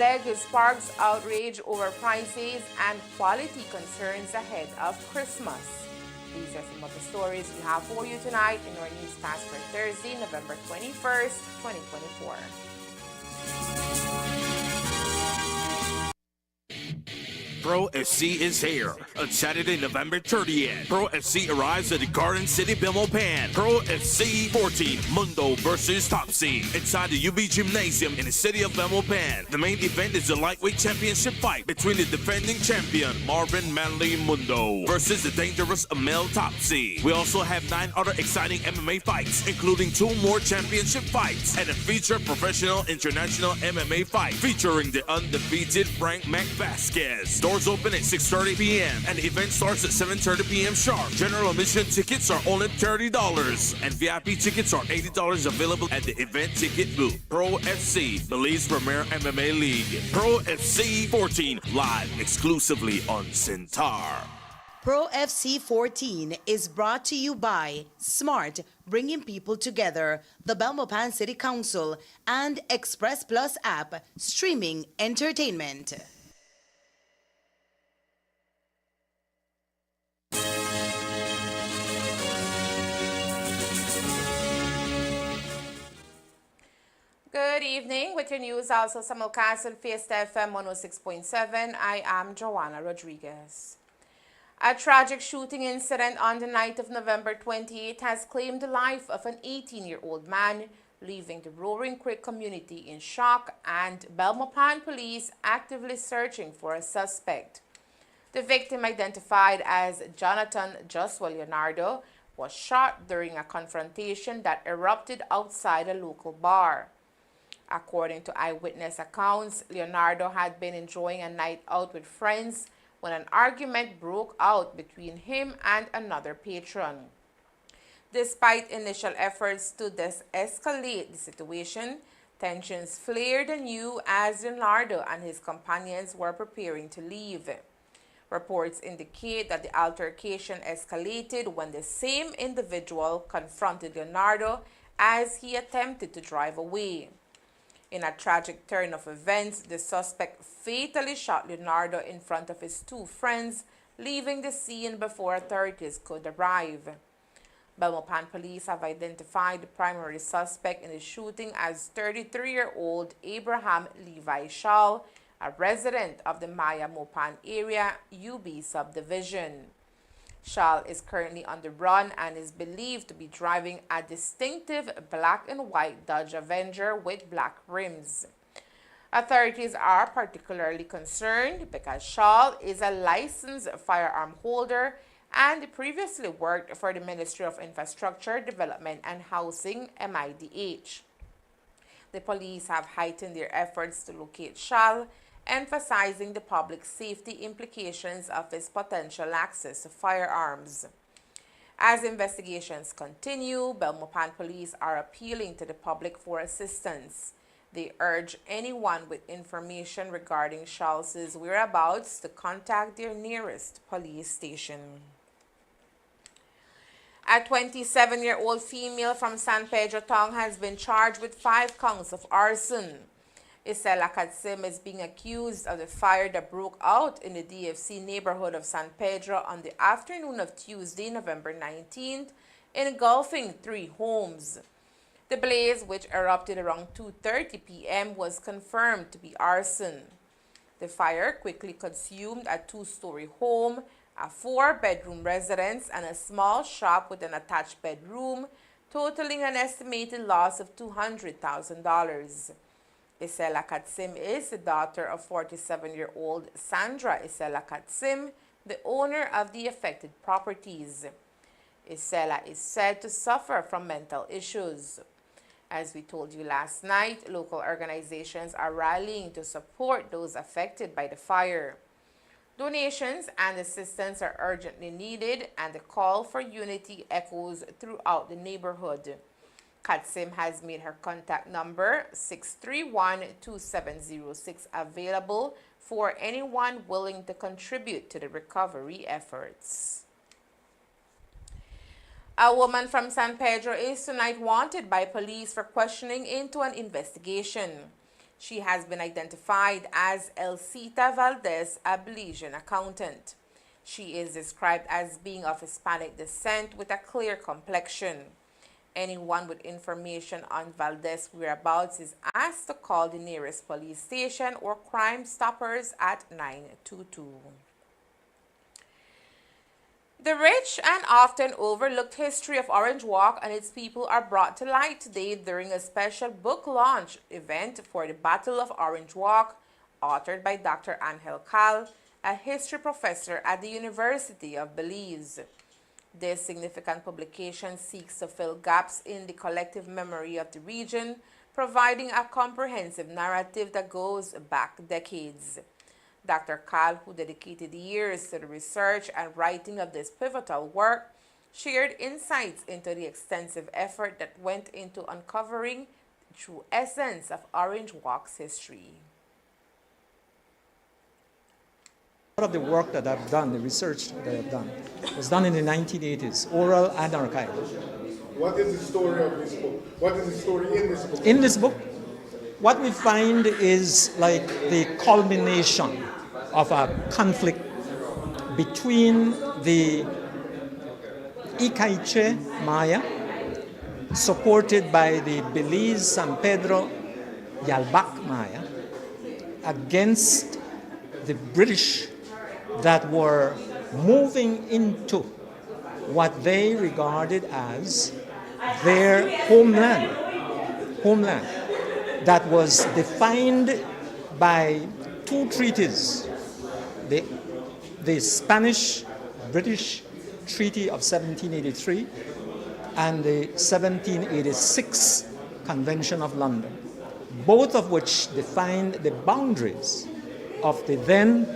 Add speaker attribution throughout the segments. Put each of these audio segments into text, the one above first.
Speaker 1: egg sparks outrage over prices and quality concerns ahead of Christmas. These are some of the stories we have for you tonight in our newscast for Thursday, November 21st, 2024.
Speaker 2: Pro FC is here on Saturday, November 30th. Pro FC arrives at the Garden City Belmopan. Pro FC 14 Mundo versus Topsy inside the UB Gymnasium in the city of Belmopan. The main event is the lightweight championship fight between the defending champion Marvin Manley Mundo versus the dangerous Amel Topsy. We also have 9 other exciting MMA fights, including 2 more championship fights and a featured professional international MMA fight featuring the undefeated Frank McVasquez. Doors open at 6:30 p.m. and the event starts at 7:30 p.m. sharp. General admission tickets are only $30 and VIP tickets are $80 available at the event ticket booth. Pro FC, Belize Premier MMA League. Pro FC 14 live exclusively on Centaur.
Speaker 3: Pro FC 14 is brought to you by Smart, bringing people together, the Belmopan City Council, and Express Plus app, streaming entertainment.
Speaker 1: Good evening. With your news also simulcast on Fiesta FM 106.7, I am Joanna Rodriguez. A tragic shooting incident on the night of November 28 has claimed the life of an 18-year-old man, leaving the Roaring Creek community in shock and Belmopan police actively searching for a suspect. The victim, identified as Jonathan Joshua Leonardo, was shot during a confrontation that erupted outside a local bar. According to eyewitness accounts, Leonardo had been enjoying a night out with friends when an argument broke out between him and another patron. Despite initial efforts to de-escalate the situation, tensions flared anew as Leonardo and his companions were preparing to leave. Reports indicate that the altercation escalated when the same individual confronted Leonardo as he attempted to drive away. In a tragic turn of events, the suspect fatally shot Leonardo in front of his 2 friends, leaving the scene before authorities could arrive. Belmopan police have identified the primary suspect in the shooting as 33-year-old Abraham Levi Shaw, a resident of the Maya Mopan area UB subdivision. Shaw is currently on the run and is believed to be driving a distinctive black and white Dodge Avenger with black rims. Authorities are particularly concerned because Shaw is a licensed firearm holder and previously worked for the Ministry of Infrastructure, Development and Housing, MIDH. The police have heightened their efforts to locate Shaw, emphasizing the public safety implications of his potential access to firearms. As investigations continue, Belmopan police are appealing to the public for assistance. They urge anyone with information regarding Charles's whereabouts to contact their nearest police station. A 27-year-old female from San Pedro Town has been charged with 5 counts of arson. Isela Katsim is being accused of the fire that broke out in the DFC neighborhood of San Pedro on the afternoon of Tuesday, November 19th, engulfing 3 homes. The blaze, which erupted around 2:30 p.m., was confirmed to be arson. The fire quickly consumed a 2-story home, a 4-bedroom residence, and a small shop with an attached bedroom, totaling an estimated loss of $200,000. Isela Katsim is the daughter of 47-year-old Sandra Isela Katsim, the owner of the affected properties. Isela is said to suffer from mental issues. As we told you last night, local organizations are rallying to support those affected by the fire. Donations and assistance are urgently needed, and the call for unity echoes throughout the neighborhood. Katsim has made her contact number 631-2706 available for anyone willing to contribute to the recovery efforts. A woman from San Pedro is tonight wanted by police for questioning into an investigation. She has been identified as Elcita Valdez, a Belizean accountant. She is described as being of Hispanic descent with a clear complexion. Anyone with information on Valdez whereabouts is asked to call the nearest police station or Crime Stoppers at 922. The rich and often overlooked history of Orange Walk and its people are brought to light today during a special book launch event for the Battle of Orange Walk, authored by Dr. Angel Cal, a history professor at the University of Belize. This significant publication seeks to fill gaps in the collective memory of the region, providing a comprehensive narrative that goes back decades. Dr. Cal, who dedicated years to the research and writing of this pivotal work, shared insights into the extensive effort that went into uncovering the true essence of Orange Walk's history.
Speaker 4: A lot of the work that I've done, the research that I've done, was done in the 1980s, oral and archival.
Speaker 5: What is the story of this book? What is the story in this book?
Speaker 4: In this book, what we find is like the culmination of a conflict between the Icaiche Maya, supported by the Belize San Pedro Yalbac Maya, against the British that were moving into what they regarded as their homeland that was defined by two treaties, the Spanish-British Treaty of 1783 and the 1786 Convention of London, both of which defined the boundaries of the then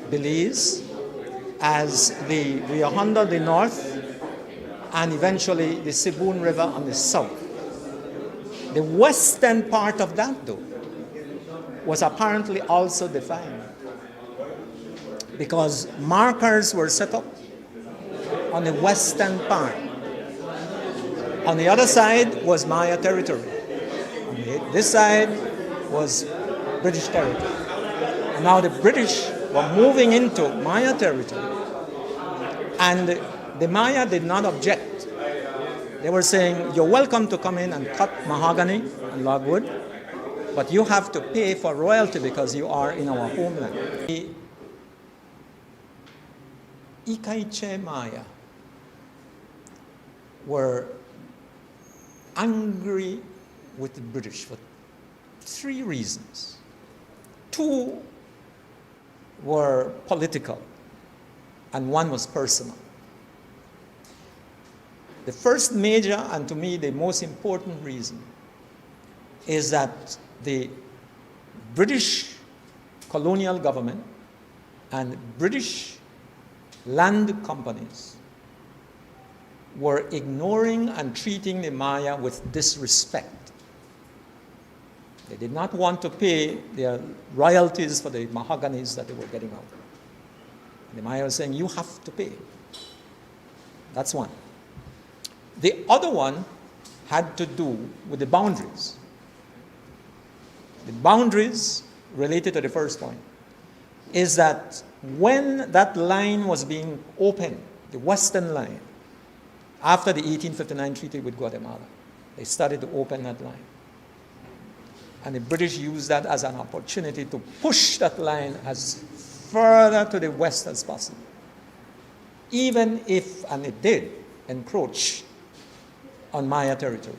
Speaker 4: Belize as the Rio Hondo on the north and eventually the Sibun River on the south. The western part of that, though, was apparently also defined because markers were set up on the western part. On the other side was Maya territory. On this side was British territory. And now the British were moving into Maya territory, and the Maya did not object. They were saying, you're welcome to come in and cut mahogany and logwood, but you have to pay for royalty because you are in our homeland. The Icaiche Maya were angry with the British for three reasons. Two were political, and one was personal. The first major, and to me the most important reason, is that the British colonial government and British land companies were ignoring and treating the Maya with disrespect. They did not want to pay their royalties for the mahoganies that they were getting out. And the Maya was saying, you have to pay. That's one. The other one had to do with the boundaries. The boundaries related to the first point is that when that line was being opened, the western line, after the 1859 treaty with Guatemala, they started to open that line. And the British used that as an opportunity to push that line as further to the west as possible. Even if, and it did, encroach on Maya territory.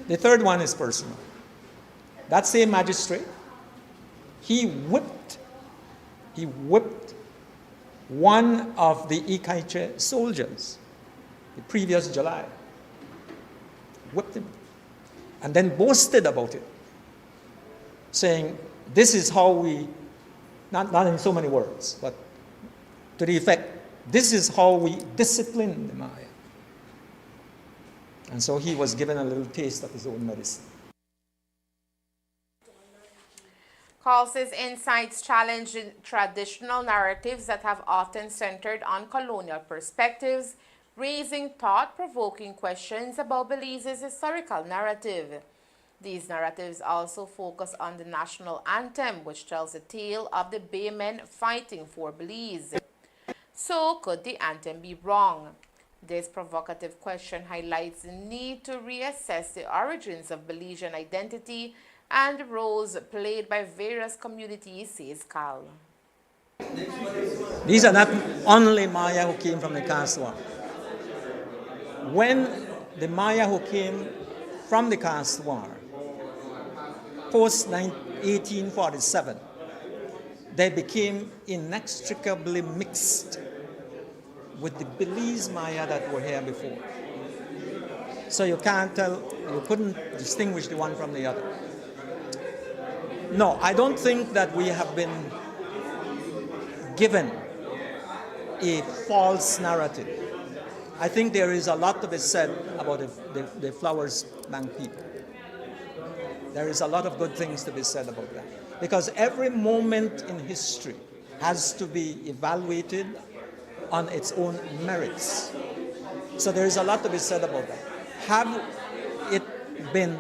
Speaker 4: The third one is personal. That same magistrate, he whipped one of the Icaiche soldiers the previous July. Whipped him. And then boasted about it, saying, this is how we, not in so many words, but to the effect, this is how we discipline the Maya. And so he was given a little taste of his own medicine.
Speaker 1: Calls' insights challenge traditional narratives that have often centered on colonial perspectives, raising thought-provoking questions about Belize's historical narrative. These narratives also focus on the national anthem, which tells the tale of the Bay men fighting for Belize. So, could the anthem be wrong? This provocative question highlights the need to reassess the origins of Belizean identity and the roles played by various communities, says Cal.
Speaker 4: These are not only Maya who came from the Kaswa. When the Maya who came from the Kaswa, post 1847, they became inextricably mixed with the Belize Maya that were here before. So you can't tell, you couldn't distinguish the one from the other. No, I don't think that we have been given a false narrative. I think there is a lot to be said about the Flowers Bank people. There is a lot of good things to be said about that. Because every moment in history has to be evaluated on its own merits. So there is a lot to be said about that. Have it been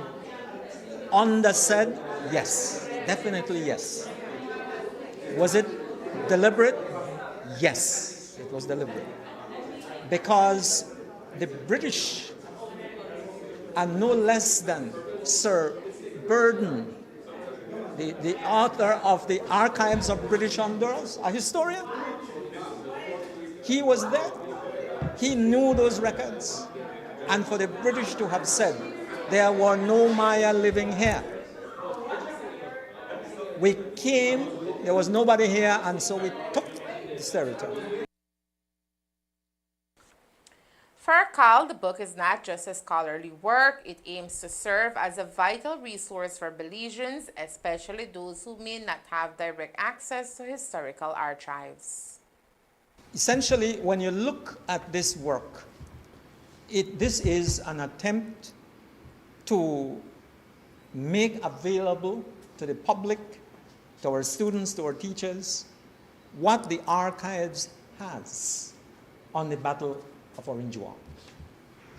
Speaker 4: undersaid? Yes, definitely yes. Was it deliberate? Yes, it was deliberate. Because the British, and no less than Sir Burden, the author of the Archives of British Honduras, a historian, he was there. He knew those records. And for the British to have said, there were no Maya living here. We came, there was nobody here, and so we took this territory.
Speaker 1: For Cal, the book is not just a scholarly work, it aims to serve as a vital resource for Belizeans, especially those who may not have direct access to historical archives.
Speaker 4: Essentially, when you look at this work, this is an attempt to make available to the public, to our students, to our teachers, what the archives has on the Battle of Orange Walk.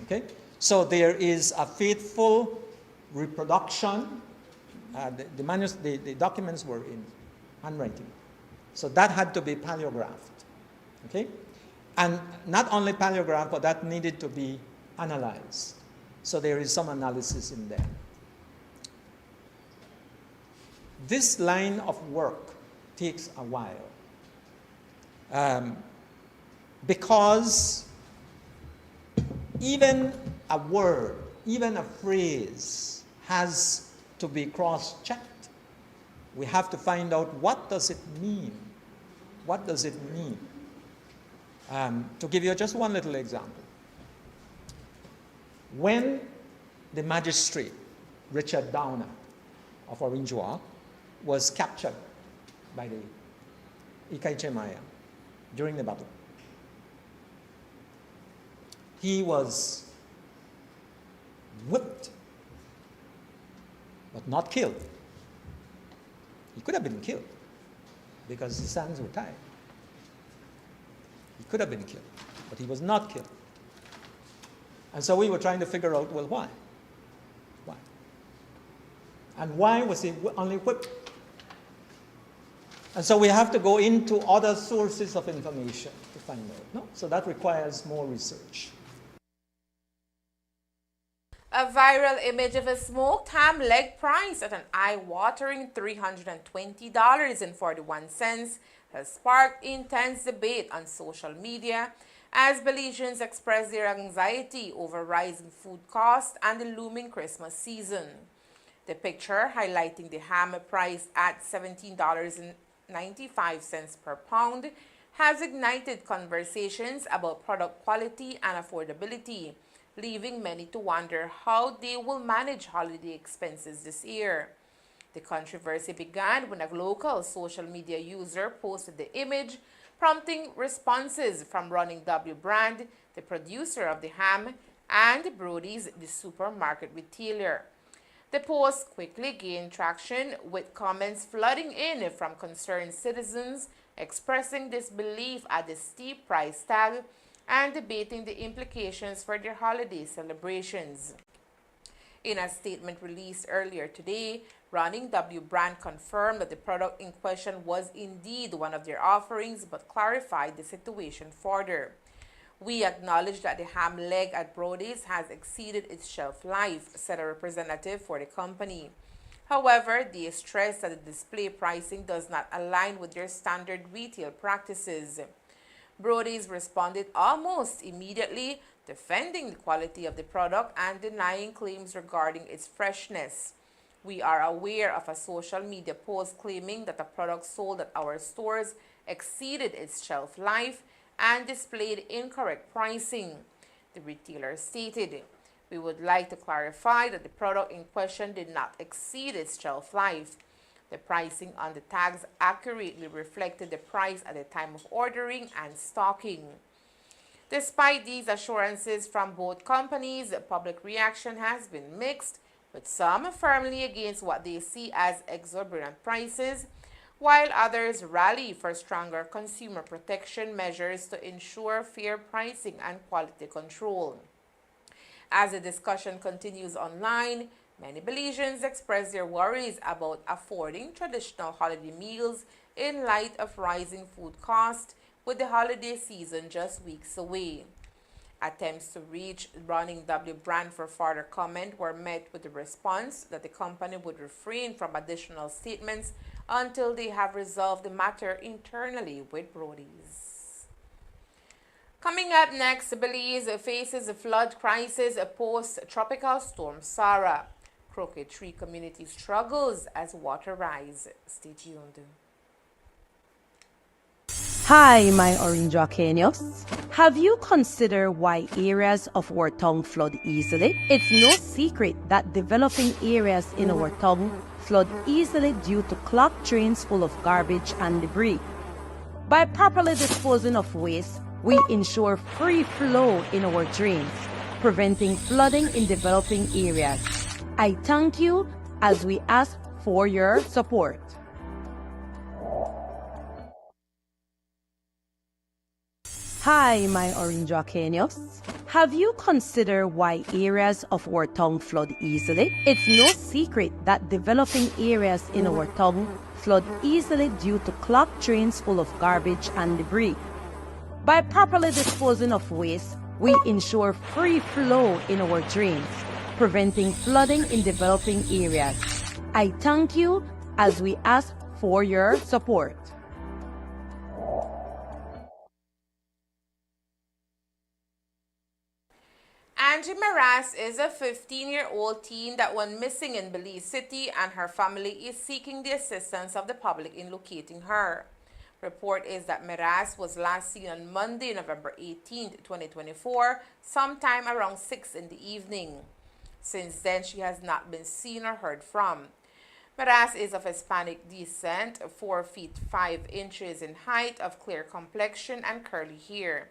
Speaker 4: Okay? So there is a faithful reproduction. The documents were in handwriting. So that had to be paleographed. Okay? And not only paleographed, but that needed to be analyzed. So there is some analysis in there. This line of work takes a while. Because even a word, even a phrase has to be cross-checked. We have to find out, what does it mean? What does it mean? To give you just one little example. When the magistrate, Richard Downer of Orange Walk, was captured by the Ikaiche Maya during the battle, he was whipped, but not killed. He could have been killed because his hands were tied. He could have been killed, but he was not killed. And so we were trying to figure out, well, why? Why? And why was he only whipped? And so we have to go into other sources of information to find out. No? So that requires more research.
Speaker 1: A viral image of a smoked ham leg priced at an eye-watering $320.41 has sparked intense debate on social media as Belizeans express their anxiety over rising food costs and the looming Christmas season. The picture, highlighting the ham priced at $17.95 per pound, has ignited conversations about product quality and affordability, leaving many to wonder how they will manage holiday expenses this year. The controversy began when a local social media user posted the image, prompting responses from Running W Brand, the producer of the ham, and Brody's, the supermarket retailer. The post quickly gained traction, with comments flooding in from concerned citizens expressing disbelief at the steep price tag and debating the implications for their holiday celebrations. In a statement released earlier today, Running W brand confirmed that the product in question was indeed one of their offerings but clarified the situation further. We acknowledge that the ham leg at Brody's has exceeded its shelf life, said a representative for the company. However, they stressed that the display pricing does not align with their standard retail practices. Brody's responded almost immediately, defending the quality of the product and denying claims regarding its freshness. We are aware of a social media post claiming that a product sold at our stores exceeded its shelf life and displayed incorrect pricing, the retailer stated. We would like to clarify that the product in question did not exceed its shelf life. The pricing on the tags accurately reflected the price at the time of ordering and stocking. Despite these assurances from both companies, public reaction has been mixed, with some firmly against what they see as exorbitant prices, while others rally for stronger consumer protection measures to ensure fair pricing and quality control. As the discussion continues online, many Belizeans express their worries about affording traditional holiday meals in light of rising food costs, with the holiday season just weeks away. Attempts to reach Running W brand for further comment were met with the response that the company would refrain from additional statements until they have resolved the matter internally with Brody's. Coming up next, Belize faces a flood crisis post-tropical storm Sarah. Crooked Tree community struggles as water rise. Stay tuned.
Speaker 6: Hi, my Orange Arcanius. Have you considered why areas of our tongue flood easily? It's no secret that developing areas in our tongue flood easily due to clogged drains full of garbage and debris. By properly disposing of waste, we ensure free flow in our drains, preventing flooding in developing areas. I thank you as we ask for your support. Hi, my Orange Arcanius. Have you considered why areas of our tongue flood easily? It's no secret that developing areas in our tongue flood easily due to clogged drains full of garbage and debris. By properly disposing of waste, we ensure free flow in our drains, preventing flooding in developing areas. I thank you as we ask for your support.
Speaker 1: Angie Maras is a 15-year-old teen that went missing in Belize City, and her family is seeking the assistance of the public in locating her. Report is that Maras was last seen on Monday, November 18, 2024, sometime around 6 in the evening. Since then, she has not been seen or heard from. Maras is of Hispanic descent, 4 feet 5 inches in height, of clear complexion and curly hair.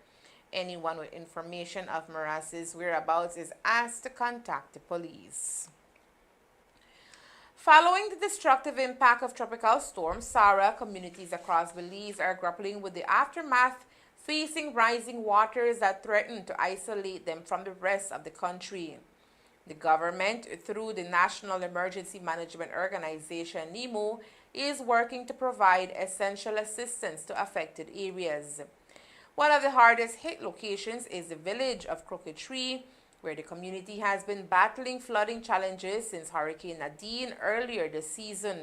Speaker 1: Anyone with information of Maras's whereabouts is asked to contact the police. Following the destructive impact of Tropical Storm Sarah, communities across Belize are grappling with the aftermath, facing rising waters that threaten to isolate them from the rest of the country. The government, through the National Emergency Management Organization, NEMO, is working to provide essential assistance to affected areas. One of the hardest hit locations is the village of Crooked Tree, where the community has been battling flooding challenges since Hurricane Nadine earlier this season.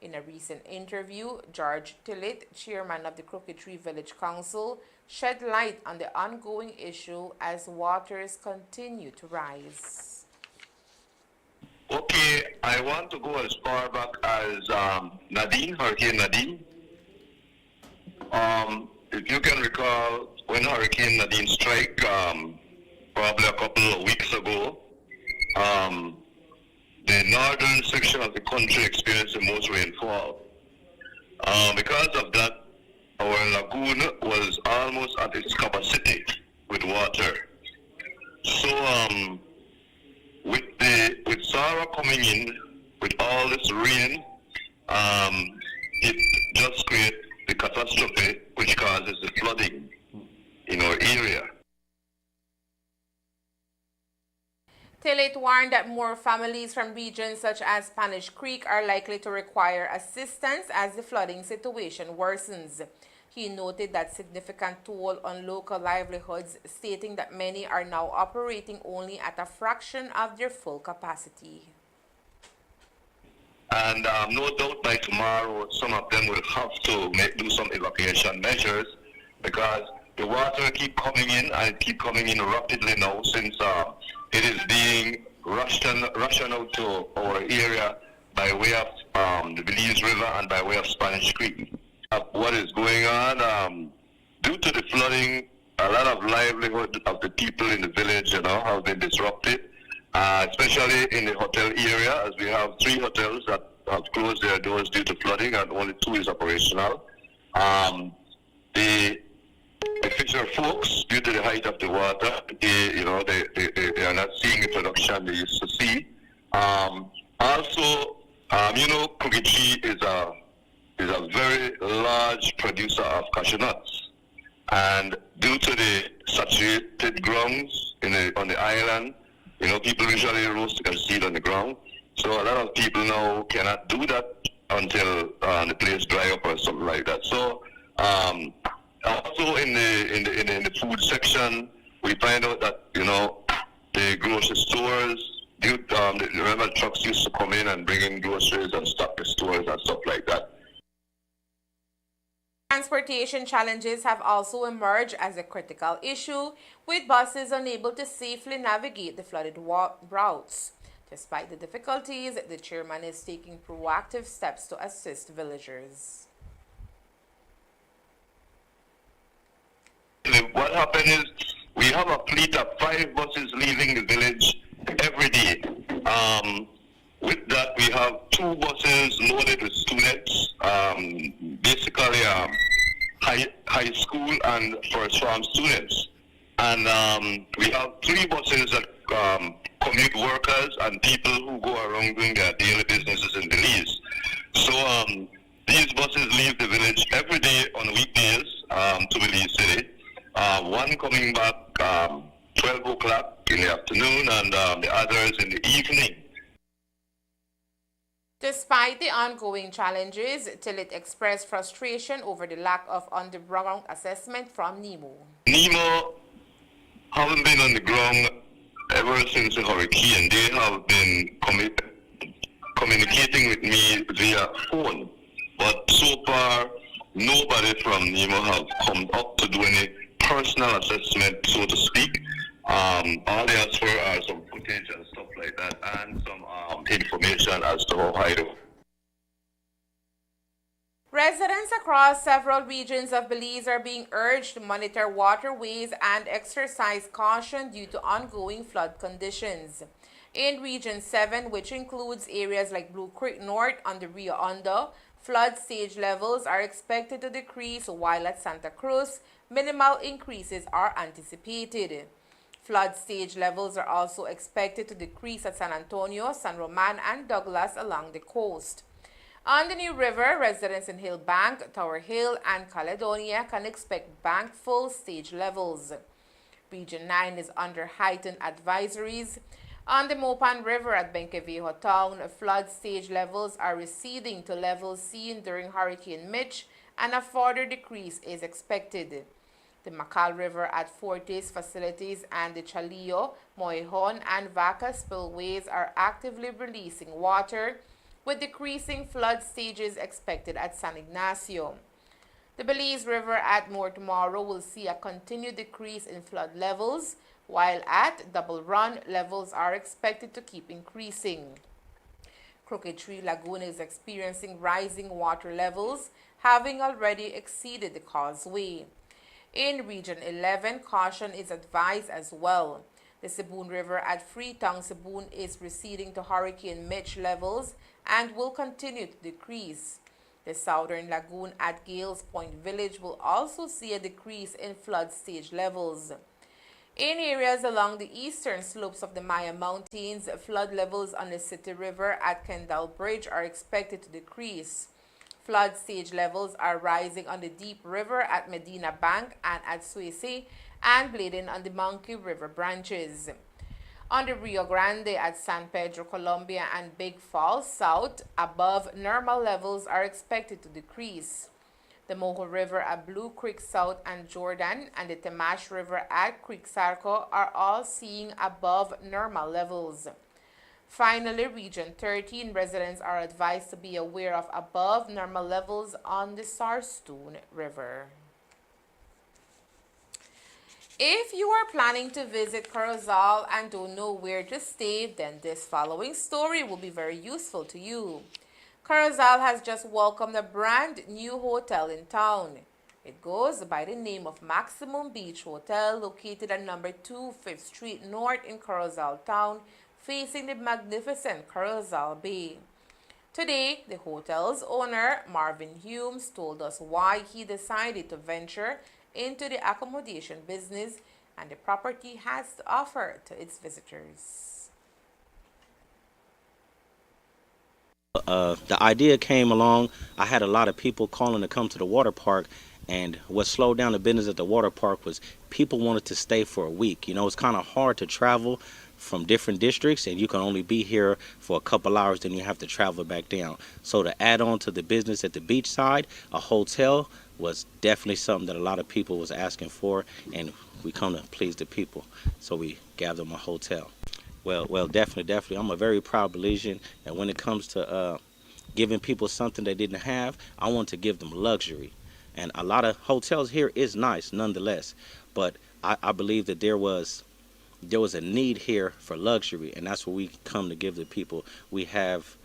Speaker 1: In a recent interview, George Tillett, chairman of the Crooked Tree Village Council, shed light on the ongoing issue as waters continue to rise.
Speaker 7: Okay, I want to go as far back as Hurricane Nadine. If you can recall, when Hurricane Nadine struck, probably a couple of weeks ago, the northern section of the country experienced the most rainfall. Because of that, our lagoon was almost at its capacity with water. So, with Sarah coming in, with all this rain, it just created the catastrophe which causes the flooding in our area.
Speaker 1: Tillit warned that more families from regions such as Spanish Creek are likely to require assistance as the flooding situation worsens. He noted that significant toll on local livelihoods, stating that many are now operating only at a fraction of their full capacity.
Speaker 7: And no doubt by tomorrow, some of them will have to do some evacuation measures because the water keep coming in and keep coming in rapidly now since it is being rushed out to our area by way of the Belize River and by way of Spanish Creek. What is going on, due to the flooding, a lot of livelihood of the people in the village, have been disrupted, especially in the hotel area, as we have 3 hotels that have closed their doors due to flooding and only 2 is operational. The fisher folks, due to the height of the water, they are not seeing the production they used to see. Also, Kugiji is a very large producer of cashew nuts, and due to the saturated grounds on the island, people usually roast the seed on the ground. So a lot of people now cannot do that until the place dry up or something like that. So also in the food section, we find out that the grocery stores, remember trucks used to come in and bring in groceries and stock the stores and stuff like that.
Speaker 1: Transportation challenges have also emerged as a critical issue, with buses unable to safely navigate the flooded routes. Despite the difficulties, the chairman is taking proactive steps to assist villagers.
Speaker 7: What happened is we have a fleet of 5 buses leaving the village every day. With that, we have 2 buses loaded with students, basically high school and first farm students. And we have 3 buses that commute workers and people who go around doing their daily businesses in Belize. So these buses leave the village every day on weekdays to Belize City. One coming back 12 o'clock in the afternoon and the others in the evening.
Speaker 1: Despite the ongoing challenges, Tillit expressed frustration over the lack of on-the-ground assessment from NEMO.
Speaker 7: NEMO haven't been on the ground ever since the hurricane. They have been communicating with me via phone, but so far nobody from NEMO have come up to do any personal assessment, so to speak. All they ask for are some footage and stuff like that, and some information as to how high the...
Speaker 1: Residents across several regions of Belize are being urged to monitor waterways and exercise caution due to ongoing flood conditions. In Region 7, which includes areas like Blue Creek North on the Rio Hondo, flood stage levels are expected to decrease, while at Santa Cruz, minimal increases are anticipated. Flood stage levels are also expected to decrease at San Antonio, San Roman, and Douglas along the coast. On the New River, residents in Hill Bank, Tower Hill, and Caledonia can expect bank full stage levels. Region 9 is under heightened advisories. On the Mopan River at Benqueviejo Town, flood stage levels are receding to levels seen during Hurricane Mitch, and a further decrease is expected. The Macal River at Fortes facilities and the Chalillo, Moejon, and Vaca spillways are actively releasing water, with decreasing flood stages expected at San Ignacio. The Belize River at Mortomoro will see a continued decrease in flood levels, while at Double Run, levels are expected to keep increasing. Crooked Tree Lagoon is experiencing rising water levels, having already exceeded the causeway. In Region 11, caution is advised as well. The Sibun River at Freetown Sibun is receding to Hurricane Mitch levels and will continue to decrease. The Southern Lagoon at Gales Point Village will also see a decrease in flood stage levels. In areas along the eastern slopes of the Maya Mountains, flood levels on the City River at Kendall Bridge are expected to decrease. Flood stage levels are rising on the Deep River at Medina Bank and at Swayze, and bleeding on the Monkey River branches. On the Rio Grande at San Pedro, Colombia and Big Falls South, above normal levels are expected to decrease. The Mojo River at Blue Creek South and Jordan and the Temash River at Creek Sarco are all seeing above normal levels. Finally, Region 13 residents are advised to be aware of above normal levels on the Sarstone River. If you are planning to visit Corozal and don't know where to stay, then this following story will be very useful to you. Corozal has just welcomed a brand new hotel in town. It goes by the name of Maximum Beach Hotel, located at number 2 5th Street North in Corozal Town, facing the magnificent Corozal Bay. Today, the hotel's owner, Marvin Humes, told us why he decided to venture into the accommodation business and the property has to offer to its visitors.
Speaker 8: The idea came along. I had a lot of people calling to come to the water park, and what slowed down the business at the water park was people wanted to stay for a week. You know, it's kind of hard to travel from different districts, and you can only be here for a couple hours, then you have to travel back down. So to add on to the business at the beach side, a hotel was definitely something that a lot of people was asking for, and we come to please the people, so we gave them a hotel. Well, definitely. I'm a very proud Belizean, and when it comes to giving people something they didn't have, I want to give them luxury. And a lot of hotels here is nice, nonetheless, but I believe that there was a need here for luxury, and that's what we come to give the people. We have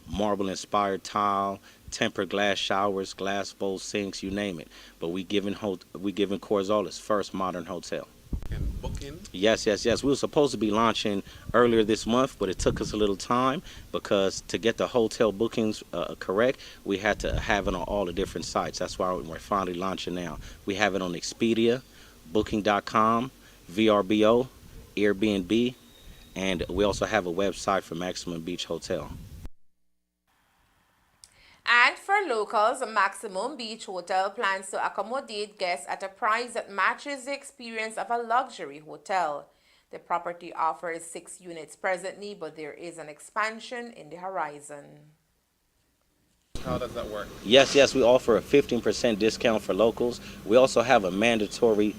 Speaker 8: marble-inspired tile, tempered glass showers, glass bowl sinks, you name it. But we giving Corozal its first modern hotel.
Speaker 5: And booking?
Speaker 8: Yes. We were supposed to be launching earlier this month, but it took us a little time because to get the hotel bookings correct, we had to have it on all the different sites. That's why we're finally launching now. We have it on Expedia, Booking.com, VRBO, Airbnb, and we also have a website for Maximum Beach Hotel.
Speaker 1: And for locals, Maximum Beach Hotel plans to accommodate guests at a price that matches the experience of a luxury hotel. The property offers 6 units presently, but there is an expansion in the horizon.
Speaker 5: How does that work?
Speaker 8: Yes, we offer a 15% discount for locals. We also have a mandatory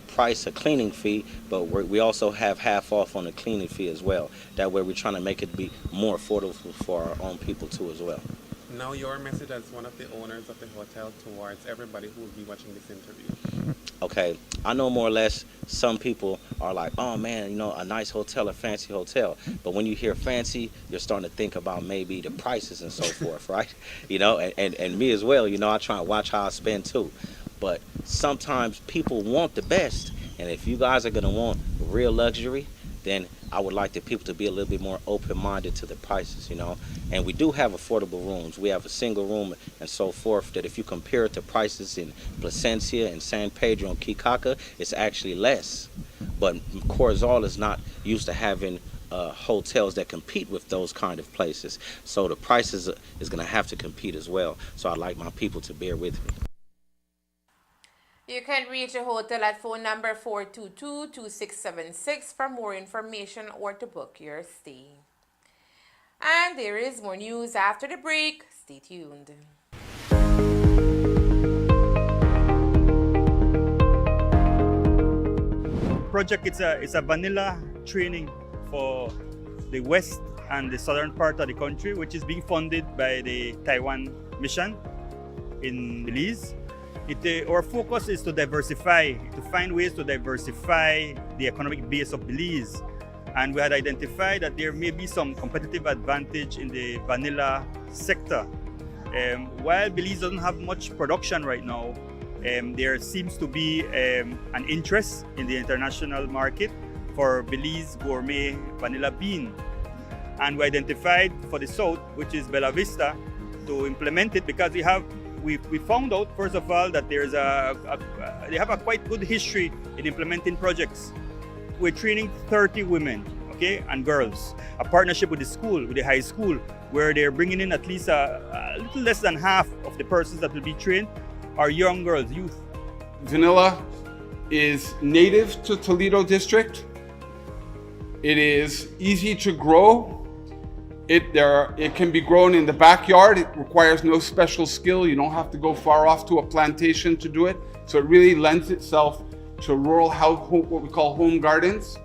Speaker 8: price, a cleaning fee, but we also have half off on the cleaning fee as well. That way we're trying to make it be more affordable for our own people too as well.
Speaker 5: Now your message as one of the owners of the hotel towards everybody who will be watching this interview.
Speaker 8: Okay, I know more or less some people are like, oh man, you know, a nice hotel, a fancy hotel. But when you hear fancy, you're starting to think about maybe the prices and so forth, right? You know, and me as well, you know, I try and watch how I spend too. But sometimes people want the best. And if you guys are going to want real luxury, then I would like the people to be a little bit more open-minded to the prices, you know. And we do have affordable rooms. We have a single room and so forth that if you compare it to prices in Placencia and San Pedro and Kikaka, it's actually less. But Corozal is not used to having hotels that compete with those kind of places. So the prices is going to have to compete as well. So I'd like my people to bear with me.
Speaker 1: You can reach the hotel at phone number 422-2676 for more information or to book your stay. And there is more news after the break. Stay tuned.
Speaker 9: Project, it's a vanilla training for the west and the southern part of the country, which is being funded by the Taiwan Mission in Belize. Our focus is to diversify, to find ways to diversify the economic base of Belize. And we had identified that there may be some competitive advantage in the vanilla sector. While Belize doesn't have much production right now, there seems to be an interest in the international market for Belize gourmet vanilla bean. And we identified for the south, which is Bella Vista, to implement it because we found out, first of all, that there's they have a quite good history in implementing projects. We're training 30 women, okay, and girls. A partnership with the school, with the high school, where they're bringing in at least a little less than half of the persons that will be trained are young girls, youth.
Speaker 10: Vanilla is native to Toledo District. It is easy to grow. It can be grown in the backyard. It requires no special skill. You don't have to go far off to a plantation to do it. So it really lends itself to rural what we call home gardens.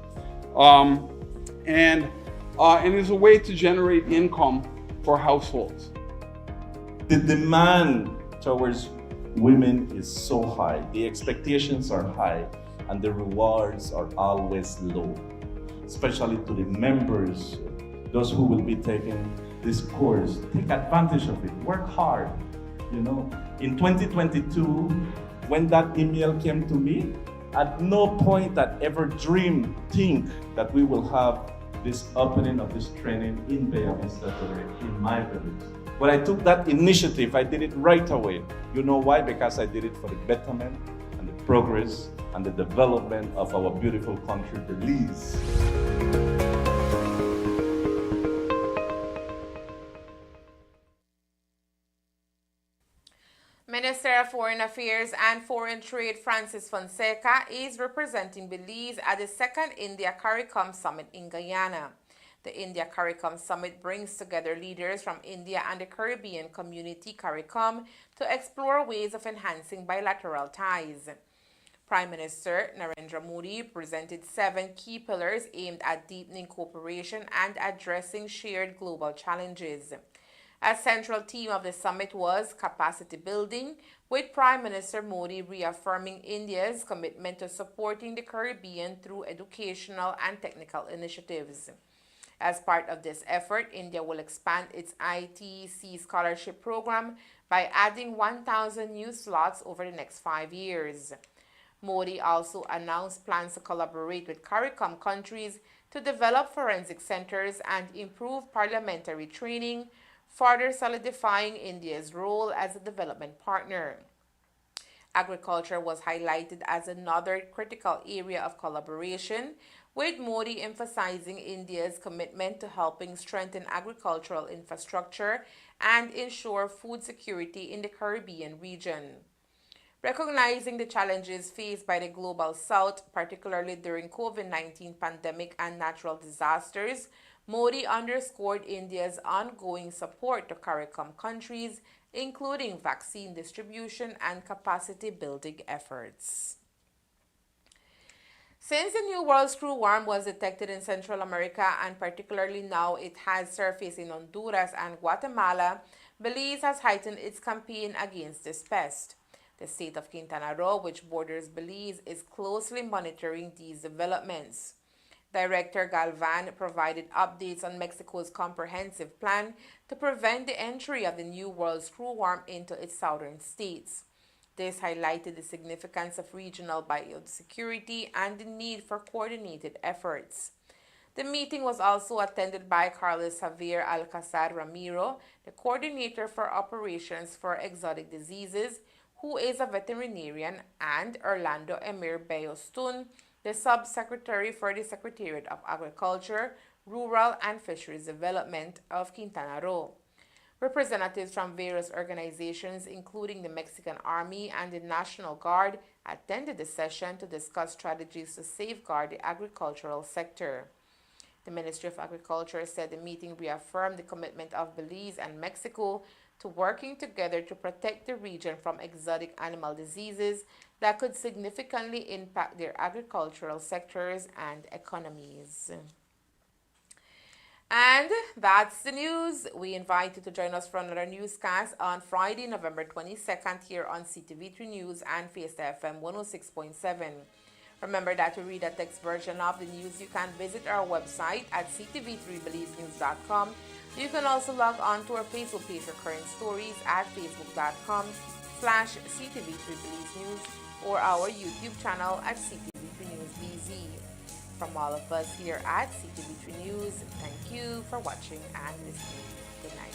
Speaker 10: And is a way to generate income for households.
Speaker 11: The demand towards women is so high, the expectations are high, and the rewards are always low, especially to the members, those who will be taking this course. Take advantage of it, work hard. You know, in 2022, when that email came to me, at no point I ever think that we will have this opening of this training in in my village. But I took that initiative, I did it right away. You know why? Because I did it for the betterment and the progress and the development of our beautiful country, Belize.
Speaker 1: Minister of Foreign Affairs and Foreign Trade Francis Fonseca is representing Belize at the second India CARICOM Summit in Guyana. The India CARICOM Summit brings together leaders from India and the Caribbean community CARICOM to explore ways of enhancing bilateral ties. Prime Minister Narendra Modi presented 7 key pillars aimed at deepening cooperation and addressing shared global challenges. A central theme of the summit was capacity building, with Prime Minister Modi reaffirming India's commitment to supporting the Caribbean through educational and technical initiatives. As part of this effort, India will expand its ITC scholarship program by adding 1,000 new slots over the next 5 years. Modi also announced plans to collaborate with CARICOM countries to develop forensic centers and improve parliamentary training, further solidifying India's role as a development partner. Agriculture was highlighted as another critical area of collaboration, with Modi emphasizing India's commitment to helping strengthen agricultural infrastructure and ensure food security in the Caribbean region. Recognizing the challenges faced by the Global South, particularly during COVID-19 pandemic and natural disasters, Modi underscored India's ongoing support to CARICOM countries, including vaccine distribution and capacity building efforts. Since the new world screwworm was detected in Central America and particularly now it has surfaced in Honduras and Guatemala, Belize has heightened its campaign against this pest. The state of Quintana Roo, which borders Belize, is closely monitoring these developments. Director Galvan provided updates on Mexico's comprehensive plan to prevent the entry of the New World screwworm into its southern states. This highlighted the significance of regional biosecurity and the need for coordinated efforts. The meeting was also attended by Carlos Javier Alcazar Ramiro, the coordinator for operations for exotic diseases, who is a veterinarian, and Orlando Emir Bayostun, the Sub-Secretary for the Secretariat of Agriculture, Rural and Fisheries Development of Quintana Roo. Representatives from various organizations, including the Mexican Army and the National Guard, attended the session to discuss strategies to safeguard the agricultural sector. The Ministry of Agriculture said the meeting reaffirmed the commitment of Belize and Mexico to working together to protect the region from exotic animal diseases that could significantly impact their agricultural sectors and economies. And that's the news. We invite you to join us for another newscast on Friday, November 22nd here on CTV3 News and Fiesta FM 106.7. Remember that to read a text version of the news, you can visit our website at ctv3belizenews.com. You can also log on to our Facebook page for current stories at facebook.com/ctv3belizenews or our YouTube channel at CTV3 News BZ. From all of us here at CTV3 News, thank you for watching and listening. Good night.